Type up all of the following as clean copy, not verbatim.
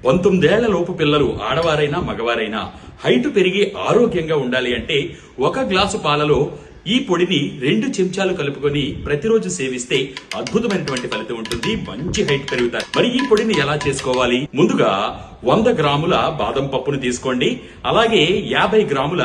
19 ఏళ్ల లోపు పిల్లలు ఆడవారైనా మగవారైనా హైట్ పెరిగి ఆరోగ్యంగా ఉండాలి అంటే 1 గ్లాసు పాలలో ఈ పొడిని 2 చెంచాలు కలుపుకొని ప్రతిరోజు సేవిస్తే అద్భుతమైనటువంటి ఫలితం ఉంటుంది. మంచి హైట్ పెరుగుతారు. మరి ఈ పొడిని ఎలా చేసుకోవాలి? ముందుగా 100 గ్రాముల బాదం పప్పును తీసుకోండి. అలాగే 50 గ్రాముల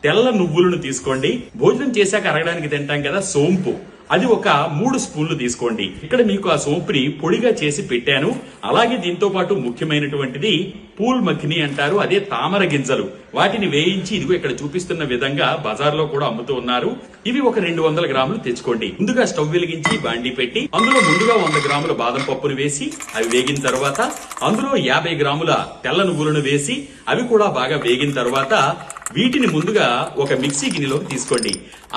తెల్ల నువ్వులను తీసుకోండి. భోజనం చేశాక అరగడానికి తింటాం కదా సోంపు, అది ఒక 3 స్పూన్లు తీసుకోండి. ఇక్కడ మీకు ఆ సోంపుని పొడిగా చేసి పెట్టాను. అలాగే దీంతో పాటు ముఖ్యమైనటువంటిది పూల్ మఖిని అంటారు, అదే తామర గింజలు. వాటిని వేయించి ఇదిగో ఇక్కడ చూపిస్తున్న విధంగా బజార్లో కూడా అమ్ముతూ ఉన్నారు. ఇవి ఒక 200 గ్రాములు తెచ్చుకోండి. ముందుగా స్టవ్ వెలిగించి బాండి పెట్టి అందులో ముందుగా 100 గ్రాముల బాదం పప్పును వేసి అవి వేగిన తర్వాత అందులో 50 గ్రాముల తెల్ల నువ్వులను వేసి అవి కూడా బాగా వేగిన తర్వాత వీటిని ముందుగా ఒక మిక్సీ గిన్నెలోకి తీసుకోండి.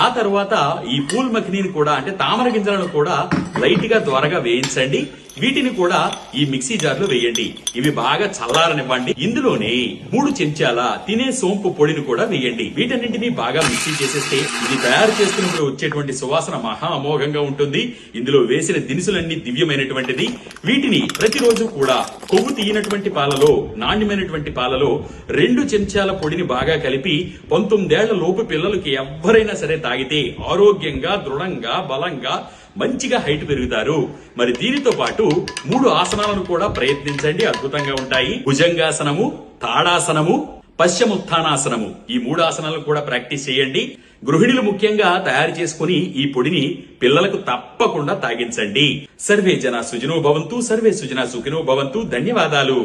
ఆ తర్వాత ఈ పూల్ మఖినీని కూడా అంటే తామర గింజలను కూడా లైట్ గా ద్వారగా వేయించండి. వీటిని కూడా ఈ మిక్సీ జార్ లో వేయండి. ఇవి బాగా చల్లారనివ్వండి. ఇందులోనే 3 చెంచాల తినే సోంపు పొడిని కూడా వేయండి. వీటన్నింటినీ బాగా మిక్సీ చేసేస్తే ఇది తయారు చేస్తున్నప్పుడు వచ్చేటువంటి సువాసన మహా అమోఘంగా ఉంటుంది. ఇందులో వేసిన దినుసులన్నీ దివ్యమైనటువంటిది. వీటిని ప్రతిరోజు కూడా కొవ్వు తీయనటువంటి పాలలో, నాణ్యమైనటువంటి పాలలో 2 చెంచాల పొడిని బాగా కలిపి 19 ఏళ్ల లోపు పిల్లలకి ఎవ్వరైనా సరే తాగితే ఆరోగ్యంగా, దృఢంగా, బలంగా మంచిగా హైట్ పెరుగుతారు. మరి దీనితో పాటు 3 ఆసనాలను కూడా ప్రయత్నించండి, అద్భుతంగా ఉంటాయి. భుజంగాసనము, తాడాసనము, పశ్చిమోత్థానాసనము, ఈ 3 ఆసనాలను కూడా ప్రాక్టీస్ చేయండి. గృహిణులు ముఖ్యంగా తయారు చేసుకుని ఈ పొడిని పిల్లలకు తప్పకుండా తాగించండి. సర్వే జన సుజనో భవంతు, సర్వే సుజన సుఖినో భవంతు. ధన్యవాదాలు.